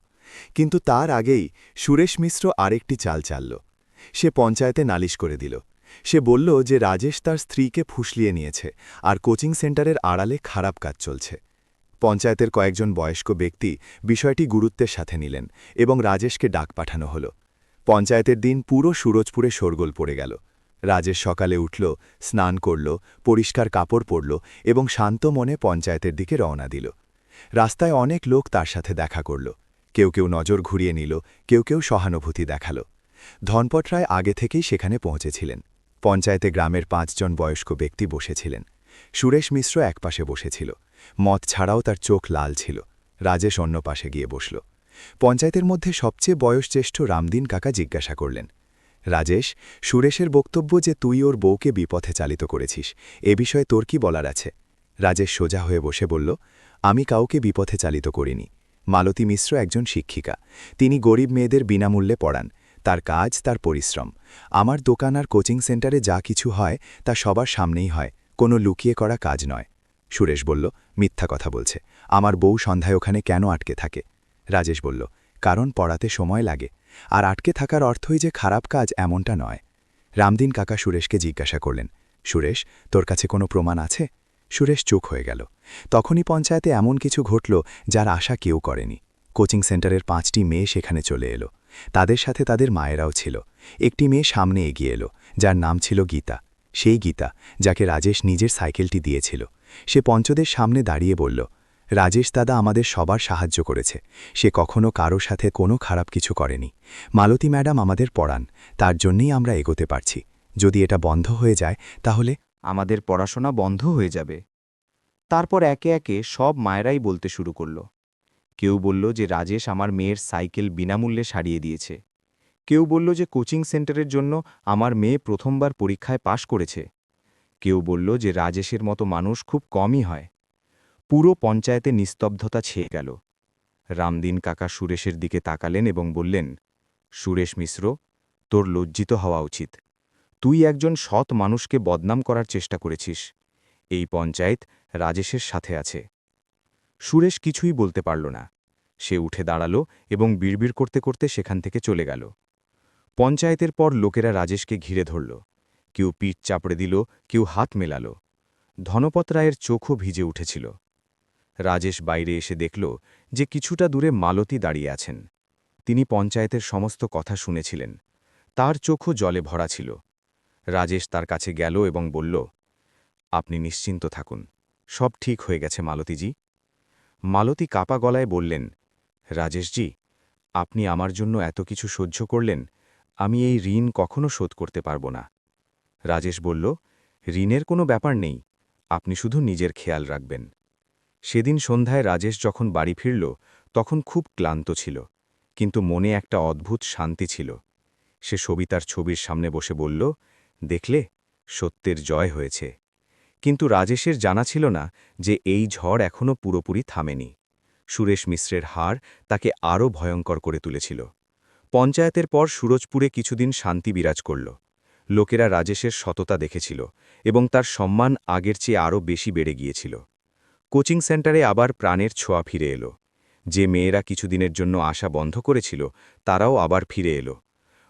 কিন্তু তার আগেই সুরেশ মিশ্র আরেকটি চাল চালল। সে পঞ্চায়েতে নালিশ করে দিল। সে বলল যে রাজেশ তার স্ত্রীকে ফুসলিয়ে নিয়েছে আর কোচিং সেন্টারের আড়ালে খারাপ কাজ চলছে। পঞ্চায়েতের কয়েকজন বয়স্ক ব্যক্তি বিষয়টি গুরুত্বের সাথে নিলেন এবং রাজেশকে ডাক পাঠানো হল। পঞ্চায়েতের দিন পুরো সুরজপুরে শোরগোল পড়ে গেল। রাজেশ সকালে উঠল, স্নান করল, পরিষ্কার কাপড় পরল এবং শান্ত মনে পঞ্চায়েতের দিকে রওনা দিল। রাস্তায় অনেক লোক তার সাথে দেখা করল। কেউ কেউ নজর ঘুরিয়ে নিল, কেউ কেউ সহানুভূতি দেখাল। ধনপট রায় আগে থেকেই সেখানে পৌঁছেছিলেন। পঞ্চায়েতে গ্রামের 5 জন বয়স্ক ব্যক্তি বসেছিলেন। সুরেশ মিশ্র একপাশে বসেছিল। মদ ছাড়াও তার চোখ লাল ছিল। রাজেশ অন্য পাশে গিয়ে বসল। পঞ্চায়েতের মধ্যে সবচেয়ে বয়সজ্যেষ্ঠ রামদিন কাকা জিজ্ঞাসা করলেন, রাজেশ, সুরেশের বক্তব্য যে তুই ওর বউকে বিপথে চালিত করেছিস, এ বিষয়ে তোর কি বলার আছে? রাজেশ সোজা হয়ে বসে বলল, আমি কাউকে বিপথে চালিত করিনি। মালতী মিশ্র একজন শিক্ষিকা। তিনি গরিব মেয়েদের বিনামূল্যে পড়ান। তার কাজ, তার পরিশ্রম। আমার দোকান আর কোচিং সেন্টারে যা কিছু হয় তা সবার সামনেই হয়, কোনো লুকিয়ে করা কাজ নয়। সুরেশ বলল, মিথ্যা কথা বলছে। আমার বউ সন্ধ্যায় ওখানে কেন আটকে থাকে? রাজেশ বলল, কারণ পড়াতে সময় লাগে। আর আটকে থাকার অর্থই যে খারাপ কাজ এমনটা নয়। রামদিন কাকা সুরেশকে জিজ্ঞাসা করলেন, সুরেশ, তোর কাছে কোনো প্রমাণ আছে? সুরেশ চুপ হয়ে গেল। তখনই পঞ্চায়েতে এমন কিছু ঘটল যার আশা কেউ করেনি। কোচিং সেন্টারের 5টি মেয়ে সেখানে চলে এলো। তাদের সাথে তাদের মায়েরাও ছিল। একটি মেয়ে সামনে এগিয়ে এলো, যার নাম ছিল গীতা। সেই গীতা, যাকে রাজেশ নিজের সাইকেলটি দিয়েছিল। সে পঞ্চদের সামনে দাঁড়িয়ে বলল, রাজেশ দাদা আমাদের সবার সাহায্য করেছে। সে কখনো কারো সাথে কোনো খারাপ কিছু করেনি। মালতী ম্যাডাম আমাদের পড়ান, তার জন্যই আমরা এগোতে পারছি। যদি এটা বন্ধ হয়ে যায় তাহলে আমাদের পড়াশোনা বন্ধ হয়ে যাবে। তারপর একে একে সব মায়েরাই বলতে শুরু করল। কেউ বলল যে রাজেশ আমার মেয়ের সাইকেল বিনামূল্যে সারিয়ে দিয়েছে। কেউ বলল যে কোচিং সেন্টারের জন্য আমার মেয়ে প্রথমবার পরীক্ষায় পাশ করেছে। কেউ বলল যে রাজেশের মতো মানুষ খুব কমই হয়। পুরো পঞ্চায়েতে নিস্তব্ধতা ছেয়ে গেল। রামদিন কাকা সুরেশের দিকে তাকালেন এবং বললেন, সুরেশ মিশ্র, তোর লজ্জিত হওয়া উচিত। তুই একজন সৎ মানুষকে বদনাম করার চেষ্টা করেছিস। এই পঞ্চায়েত রাজেশের সাথে আছে। সুরেশ কিছুই বলতে পারল না। সে উঠে দাঁড়াল এবং বিড়বিড় করতে করতে সেখান থেকে চলে গেল। পঞ্চায়েতের পর লোকেরা রাজেশকে ঘিরে ধরল। কেউ পিঠ চাপড়ে দিল, কেউ হাত মেলাল। ধনপত রায়ের চোখও ভিজে উঠেছিল। রাজেশ বাইরে এসে দেখল যে কিছুটা দূরে মালতী দাঁড়িয়ে আছেন। তিনি পঞ্চায়েতের সমস্ত কথা শুনেছিলেন। তার চোখও জলে ভরা ছিল। রাজেশ তার কাছে গেল এবং বলল, আপনি নিশ্চিন্ত থাকুন, সব ঠিক হয়ে গেছে মালতীজি। মালতী কাপা গলায় বললেন, রাজেশজি, আপনি আমার জন্য এত কিছু সহ্য করলেন, আমি এই ঋণ কখনো শোধ করতে পারব না। রাজেশ বলল, ঋণের কোনো ব্যাপার নেই, আপনি শুধু নিজের খেয়াল রাখবেন। সেদিন সন্ধ্যায় রাজেশ যখন বাড়ি ফিরল তখন খুব ক্লান্ত ছিল, কিন্তু মনে একটা অদ্ভুত শান্তি ছিল। সে সবিতার ছবির সামনে বসে বলল, দেখলে, সত্যের জয় হয়েছে। কিন্তু রাজেশের জানা ছিল না যে এই ঝড় এখনও পুরোপুরি থামেনি। সুরেশ মিশ্রের হার তাকে আরও ভয়ঙ্কর করে তুলেছিল। পঞ্চায়েতের পর সুরজপুরে কিছুদিন শান্তি বিরাজ করল। লোকেরা রাজেশের সততা দেখেছিল এবং তার সম্মান আগের চেয়ে আরও বেশি বেড়ে গিয়েছিল। কোচিং সেন্টারে আবার প্রাণের ছোঁয়া ফিরে এলো। যে মেয়েরা কিছুদিনের জন্য আশা বন্ধ করেছিল তারাও আবার ফিরে এলো।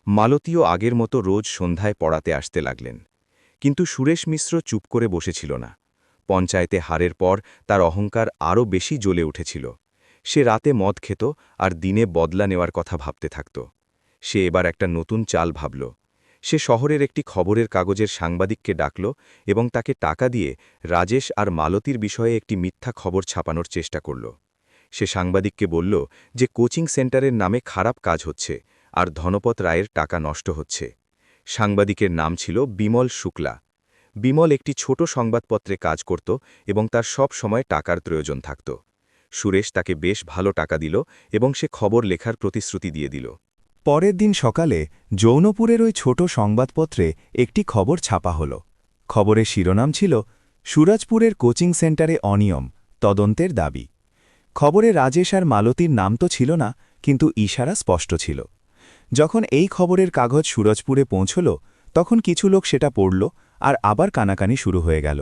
মালতীও আগের মতো রোজ সন্ধ্যায় পড়াতে আসতে লাগলেন। কিন্তু সুরেশ মিশ্র চুপ করে বসেছিল না। পঞ্চায়েতে হারের পর তার অহংকার আরও বেশি জ্বলে উঠেছিল। সে রাতে মদ খেত আর দিনে বদলা নেওয়ার কথা ভাবতে থাকত। সে এবার একটা নতুন চাল ভাবল। সে শহরের একটি খবরের কাগজের সাংবাদিককে ডাকল এবং তাকে টাকা দিয়ে রাজেশ আর মালতীর বিষয়ে একটি মিথ্যা খবর ছাপানোর চেষ্টা করল। সে সাংবাদিককে বলল যে কোচিং সেন্টারের নামে খারাপ কাজ হচ্ছে আর ধনপত রায়ের টাকা নষ্ট হচ্ছে। সাংবাদিকের নাম ছিল বিমল শুক্লা। বিমল একটি ছোট সংবাদপত্রে কাজ করত এবং তার সব সময় টাকার প্রয়োজন থাকত। সুরেশ তাকে বেশ ভালো টাকা দিল এবং সে খবর লেখার প্রতিশ্রুতি দিয়ে দিল। পরের দিন সকালে যৌনপুরের ওই ছোট সংবাদপত্রে একটি খবর ছাপা হল। খবরের শিরোনাম ছিল সুরাজপুরের কোচিং সেন্টারে অনিয়ম, তদন্তের দাবি। খবরে রাজেশ আর মালতীর নাম তো ছিল না, কিন্তু ইশারা স্পষ্ট ছিল। যখন এই খবরের কাগজ সুরজপুরে পৌঁছল, তখন কিছু লোক সেটা পড়ল আর আবার কানাকানি শুরু হয়ে গেল।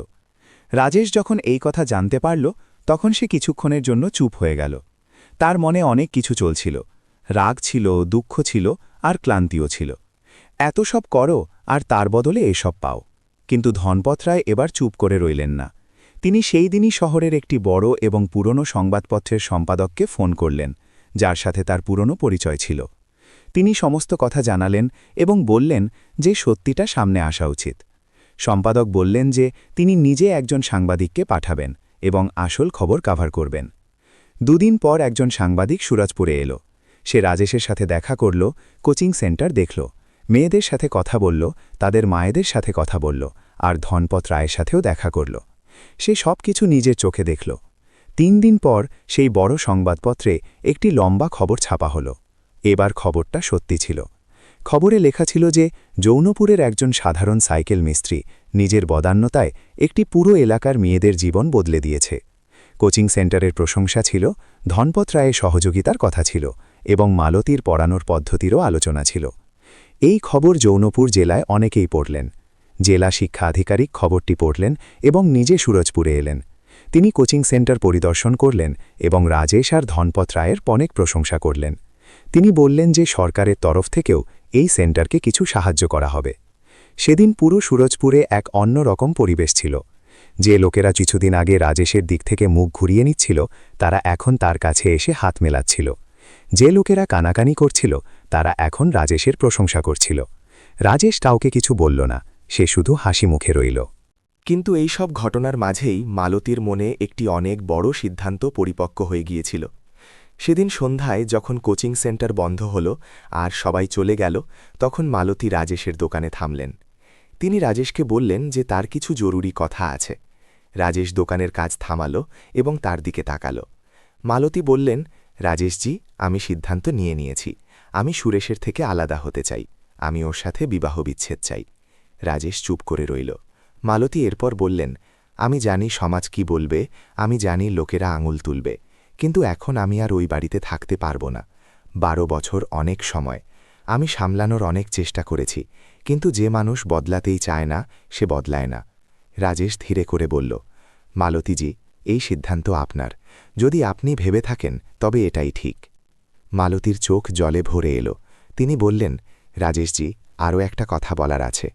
রাজেশ যখন এই কথা জানতে পারল, তখন সে কিছুক্ষণের জন্য চুপ হয়ে গেল। তার মনে অনেক কিছু চলছিল, রাগ ছিল, দুঃখ ছিল আর ক্লান্তিও ছিল। এত সব করো আর তার বদলে এসব পাও। কিন্তু ধনপত রায় এবার চুপ করে রইলেন না। তিনি সেই দিনই শহরের একটি বড় এবং পুরনো সংবাদপত্রের সম্পাদককে ফোন করলেন, যার সাথে তার পুরনো পরিচয় ছিল। তিনি সমস্ত কথা জানালেন এবং বললেন যে সত্যিটা সামনে আসা উচিত। সম্পাদক বললেন যে তিনি নিজে একজন সাংবাদিককে পাঠাবেন এবং আসল খবর কাভার করবেন। দুদিন পর একজন সাংবাদিক সুরাজপুরে এলো। সে রাজেশের সাথে দেখা করল, কোচিং সেন্টার দেখল, মেয়েদের সাথে কথা বলল, তাদের মায়েদের সাথে কথা বলল আর ধনপত রায়ের সাথেও দেখা করল। সে সব কিছু নিজের চোখে দেখল। 3 দিন পর সেই বড় সংবাদপত্রে একটি লম্বা খবর ছাপা হল। এবার খবরটা সত্যি ছিল। খবরে লেখা ছিল যে যৌনপুরের একজন সাধারণ সাইকেল মিস্ত্রি নিজের বদান্যতায় একটি পুরো এলাকার মেয়েদের জীবন বদলে দিয়েছে। কোচিং সেন্টারের প্রশংসা ছিল, ধনপত রায়ের সহযোগিতার কথা ছিল এবং মালতীর পড়ানোর পদ্ধতিরও আলোচনা ছিল। এই খবর যৌনপুর জেলায় অনেকেই পড়লেন। জেলা শিক্ষা আধিকারিক খবরটি পড়লেন এবং নিজে সুরজপুরে এলেন। তিনি কোচিং সেন্টার পরিদর্শন করলেন এবং রাজেশ আর ধনপত রায়ের অনেক প্রশংসা করলেন। তিনি বললেন যে সরকারের তরফ থেকেও এই সেন্টারকে কিছু সাহায্য করা হবে। সেদিন পুরো সুরজপুরে এক অন্য রকম পরিবেশ ছিল। যে লোকেরা কিছুদিন আগে রাজেশের দিক থেকে মুখ ঘুরিয়ে নিচ্ছিল, তারা এখন তার কাছে এসে হাত মেলাচ্ছিল। যে লোকেরা কানাকানি করছিল, তারা এখন রাজেশের প্রশংসা করছিল। রাজেশ কাউকে কিছু বলল না, সে শুধু হাসি মুখে রইল। কিন্তু এই সব ঘটনার মাঝেই মালতীর মনে একটি অনেক বড় সিদ্ধান্ত পরিপক্ক হয়ে গিয়েছিল। সেদিন সন্ধ্যায় যখন কোচিং সেন্টার বন্ধ হল আর সবাই চলে গেল, তখন মালতী রাজেশের দোকানে থামলেন। তিনি রাজেশকে বললেন যে তার কিছু জরুরি কথা আছে। রাজেশ দোকানের কাজ থামালো এবং তার দিকে তাকাল। মালতী বললেন, রাজেশজি, আমি সিদ্ধান্ত নিয়ে নিয়েছি। আমি সুরেশের থেকে আলাদা হতে চাই। আমি ওর সাথে বিবাহ বিচ্ছেদ চাই। রাজেশ চুপ করে রইল। মালতী এরপর বললেন, আমি জানি সমাজ কি বলবে, আমি জানি লোকেরা আঙুল তুলবে, কিন্তু এখন আমি আর ওই বাড়িতে থাকতে পারবো না। 12 বছর অনেক সময়। আমি সামলানোর অনেক চেষ্টা করেছি, কিন্তু যে মানুষ বদলাতেই চায় না, সে বদলায় না। রাজেশ ধীরে করে বলল, মালতীজি, এই সিদ্ধান্ত আপনার। যদি আপনি ভেবে থাকেন তবে এটাই ঠিক। মালতীর চোখ জলে ভরে এলো। তিনি বললেন, রাজেশজি, আরও একটা কথা বলার আছে।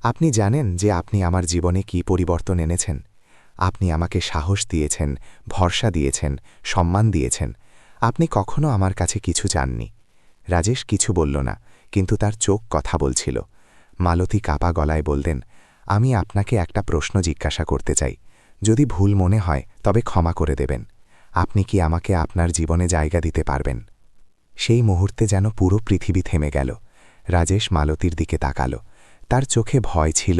আপনি জানেন যে আপনি আমার জীবনে কি পরিবর্তন এনেছেন। আপনি আমাকে সাহস দিয়েছেন, ভরসা দিয়েছেন, সম্মান দিয়েছেন। আপনি কখনো আমার কাছে কিছু চাননি। রাজেশ কিছু বলল না, কিন্তু তার চোখ কথা বলছিল। মালতী কাপা গলায় বললেন, আমি আপনাকে একটা প্রশ্ন জিজ্ঞাসা করতে চাই। যদি ভুল মনে হয় তবে ক্ষমা করে দেবেন। আপনি কি আমাকে আপনার জীবনে জায়গা দিতে পারবেন? সেই মুহূর্তে যেন পুরো পৃথিবী থেমে গেল। রাজেশ মালতীর দিকে তাকাল। তার চোখে ভয় ছিল,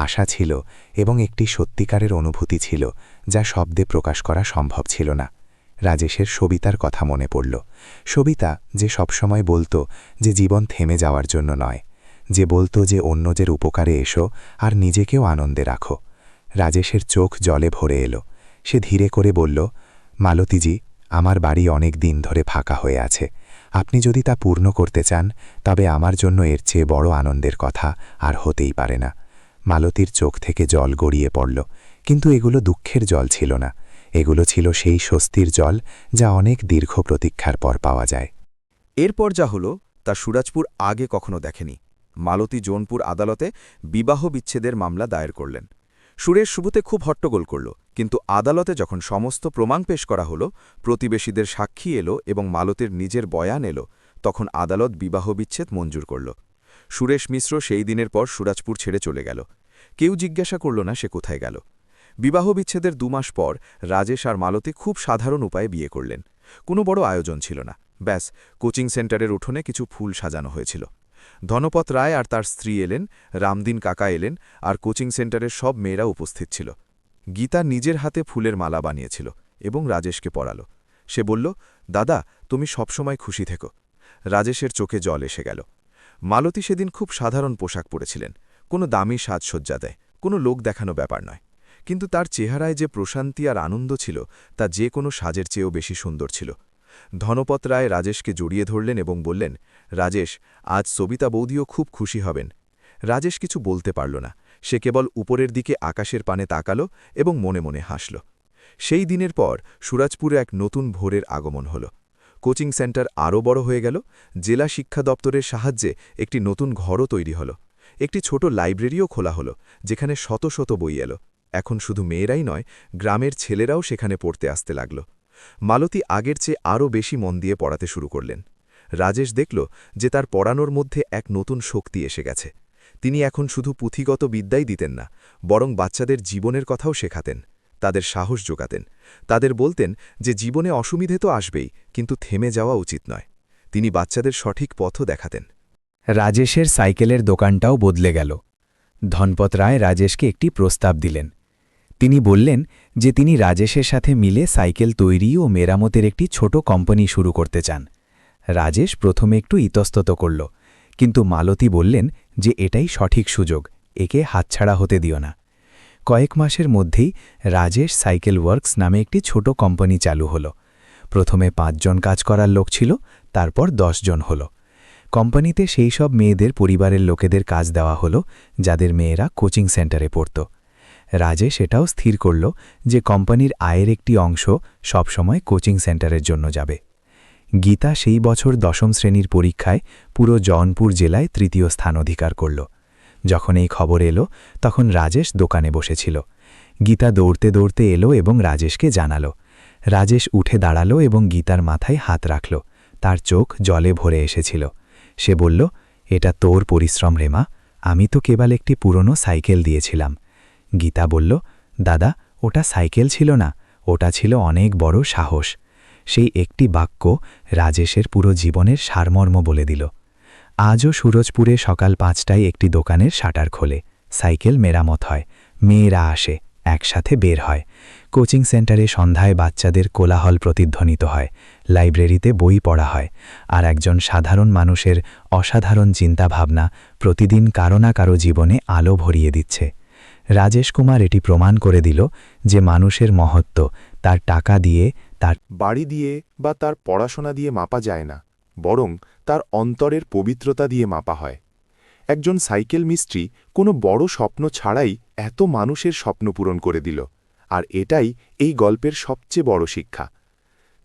আশা ছিল এবং একটি সত্যিকারের অনুভূতি ছিল, যা শব্দে প্রকাশ করা সম্ভব ছিল না। রাজেশের সবিতার কথা মনে পড়ল। সবিতা যে সবসময় বলতো যে জীবন থেমে যাওয়ার জন্য নয়, যে বলতো যে অন্যদের উপকারে এসো আর নিজেকেও আনন্দে রাখো। রাজেশের চোখ জলে ভরে এলো। সে ধীরে করে বলল, মালতীজি, আমার বাড়ি অনেক দিন ধরে ফাঁকা হয়ে আছে। আপনি যদি তা পূর্ণ করতে চান, তবে আমার জন্য এর চেয়ে বড় আনন্দের কথা আর হতেই পারে না। মালতীর চোখ থেকে জল গড়িয়ে পড়ল, কিন্তু এগুলো দুঃখের জল ছিল না। এগুলো ছিল সেই স্বস্তির জল যা অনেক দীর্ঘ প্রতীক্ষার পর পাওয়া যায়। এরপর যা হলো তা সুরাজপুর আগে কখনো দেখেনি। মালতী জৌনপুর আদালতে বিবাহ বিচ্ছেদের মামলা দায়ের করলেন। সুরেশ শুরুতে খুব হট্টগোল করল, কিন্তু আদালতে যখন সমস্ত প্রমাণ পেশ করা হলো, প্রতিবেশীদের সাক্ষী এলো এবং মালতীর নিজের বয়ান এলো, তখন আদালত বিবাহ বিচ্ছেদ মঞ্জুর করল। সুরেশ মিশ্র সেই দিনের পর সুরাজপুর ছেড়ে চলে গেল। কেউ জিজ্ঞাসা করল না সে কোথায় গেল। বিবাহ বিচ্ছেদের 2 মাস পর রাজেশ আর মালতী খুব সাধারণ উপায়ে বিয়ে করলেন। কোনো বড় আয়োজন ছিল না। ব্যাস, কোচিং সেন্টারের উঠোনে কিছু ফুল সাজানো হয়েছিল। ধনপত রায় আর তার স্ত্রী এলেন, রামদিন কাকা এলেন, আর কোচিং সেন্টারের সব মেয়েরা উপস্থিত ছিল। গীতা নিজের হাতে ফুলের মালা বানিয়েছিল এবং রাজেশকে পরাল। সে বলল, দাদা, তুমি সবসময় খুশি থেকো। রাজেশের চোখে জল এসে গেল। মালতী সেদিন খুব সাধারণ পোশাক পরেছিলেন, কোনো দামি সাজসজ্জা দেয়, কোনো লোক দেখানো ব্যাপার নয়, কিন্তু তার চেহারায় যে প্রশান্তি আর আনন্দ ছিল তা যে কোনো সাজের চেয়েও বেশি সুন্দর ছিল। ধনপত রায় রাজেশকে জড়িয়ে ধরলেন এবং বললেন, রাজেশ, আজ সবিতা বৌদিও খুব খুশি হবেন। রাজেশ কিছু বলতে পারল না, সে কেবল উপরের দিকে আকাশের পানে তাকালো এবং মনে মনে হাসল। সেই দিনের পর সুরাজপুরে এক নতুন ভোরের আগমন হল। কোচিং সেন্টার আরও বড় হয়ে গেল। জেলা শিক্ষা দপ্তরের সাহায্যে একটি নতুন ঘরও তৈরি হল। একটি ছোট লাইব্রেরিও খোলা হল, যেখানে শত শত বই এলো। এখন শুধু মেয়েরাই নয়, গ্রামের ছেলেরাও সেখানে পড়তে আসতে লাগল। মালতী আগের চেয়ে আরও বেশি মন দিয়ে পড়াতে শুরু করলেন। রাজেশ দেখল যে তার পড়ানোর মধ্যে এক নতুন শক্তি এসে গেছে। তিনি এখন শুধু পুঁথিগত বিদ্যাই দিতেন না, বরং বাচ্চাদের জীবনের কথাও শেখাতেন, তাদের সাহস যোগাতেন, তাদের বলতেন যে জীবনে অসুবিধে তো আসবেই, কিন্তু থেমে যাওয়া উচিত নয়। তিনি বাচ্চাদের সঠিক পথও দেখাতেন। রাজেশের সাইকেলের দোকানটাও বদলে গেল। ধনপত রায় রাজেশকে একটি প্রস্তাব দিলেন। তিনি বললেন যে তিনি রাজেশের সাথে মিলে সাইকেল তৈরি ও মেরামতের একটি ছোট কোম্পানি শুরু করতে চান। রাজেশ প্রথমে একটু ইতস্তত করল, কিন্তু মালতী বললেন যে এটাই সঠিক সুযোগ, একে হাতছাড়া হতে দিও না। কয়েক মাসের মধ্যেই রাজেশ সাইকেল ওয়ার্কস নামে একটি ছোট কোম্পানি চালু হল। প্রথমে 5 জন কাজ করার লোক ছিল, তারপর 10 জন হল। কোম্পানিতে সেই সব মেয়েদের পরিবারের লোকেদের কাজ দেওয়া হল যাদের মেয়েরা কোচিং সেন্টারে পড়ত। রাজেশ এটাও স্থির করল যে কোম্পানির আয়ের একটি অংশ সবসময় কোচিং সেন্টারের জন্য যাবে। গীতা সেই বছর 10ম শ্রেণীর পরীক্ষায় পুরো জৌনপুর জেলায় 3য় স্থান অধিকার করল। যখন এই খবর এলো তখন রাজেশ দোকানে বসেছিল। গীতা দৌড়তে দৌড়তে এলো এবং রাজেশকে জানালো। রাজেশ উঠে দাঁড়ালো এবং গীতার মাথায় হাত রাখল। তার চোখ জলে ভরে এসেছিল। সে বলল, এটা তোর পরিশ্রম রে মা, আমি তো কেবল একটি পুরনো সাইকেল দিয়েছিলাম। গীতা বলল, দাদা, ওটা সাইকেল ছিল না, ওটা ছিল অনেক বড় সাহস। সেই একটি বাক্য রাজেশের পুরো জীবনের সারমর্ম বলে দিল। আজও সুরজপুরে সকাল 5টায় একটি দোকানের শাটার খোলে, সাইকেল মেরামত হয়, মেয়েরা আসে, একসাথে বের হয়। কোচিং সেন্টারে সন্ধ্যায় বাচ্চাদের কোলাহল প্রতিধ্বনিত হয়, লাইব্রেরিতে বই পড়া হয়, আর একজন সাধারণ মানুষের অসাধারণ চিন্তাভাবনা প্রতিদিন কারো না কারো জীবনে আলো ভরিয়ে দিচ্ছে। রাজেশ কুমার এটি প্রমাণ করে দিল যে মানুষের মহত্ব তার টাকা দিয়ে, তার বাড়ি দিয়ে বা তার পড়াশোনা দিয়ে মাপা যায় না, বরং তার অন্তরের পবিত্রতা দিয়ে মাপা হয়। একজন সাইকেল মিস্ত্রি কোনো বড় স্বপ্ন ছাড়াই এত মানুষের স্বপ্ন পূরণ করে দিল, আর এটাই এই গল্পের সবচেয়ে বড় শিক্ষা।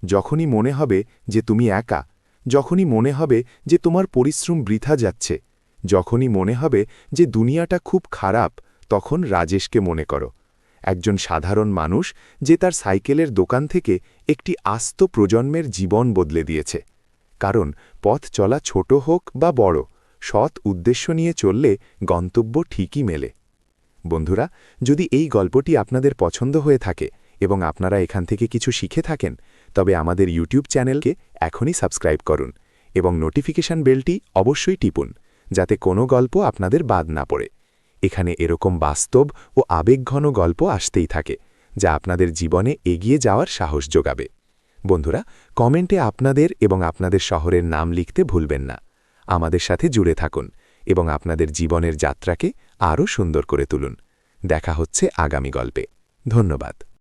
যখনই মনে হবে যে তুমি একা, যখনই মনে হবে যে তোমার পরিশ্রম বৃথা যাচ্ছে, যখনই মনে হবে যে দুনিয়াটা খুব খারাপ, তখন রাজেশকে মনে করো, একজন সাধারণ মানুষ যে তার সাইকেলের দোকান থেকে একটি আস্ত প্রজন্মের জীবন বদলে দিয়েছে। কারণ পথ চলা ছোট হোক বা বড়, সৎ উদ্দেশ্য নিয়ে চললে গন্তব্য ঠিকই মেলে। বন্ধুরা, যদি এই গল্পটি আপনাদের পছন্দ হয়ে থাকে এবং আপনারা এখান থেকে কিছু শিখে থাকেন, তবে আমাদের ইউটিউব চ্যানেলকে এখনই সাবস্ক্রাইব করুন এবং নোটিফিকেশন বেলটি অবশ্যই টিপুন, যাতে কোনো গল্প আপনাদের বাদ না পড়ে। এখানে এরকম বাস্তব ও আবেগঘন গল্প আসতেই থাকে, যা আপনাদের জীবনে এগিয়ে যাওয়ার সাহস যোগাবে। বন্ধুরা, কমেন্টে আপনাদের এবং আপনাদের শহরের নাম লিখতে ভুলবেন না। আমাদের সাথে জুড়ে থাকুন এবং আপনাদের জীবনের যাত্রাকে আরও সুন্দর করে তুলুন। দেখা হচ্ছে আগামী গল্পে। ধন্যবাদ।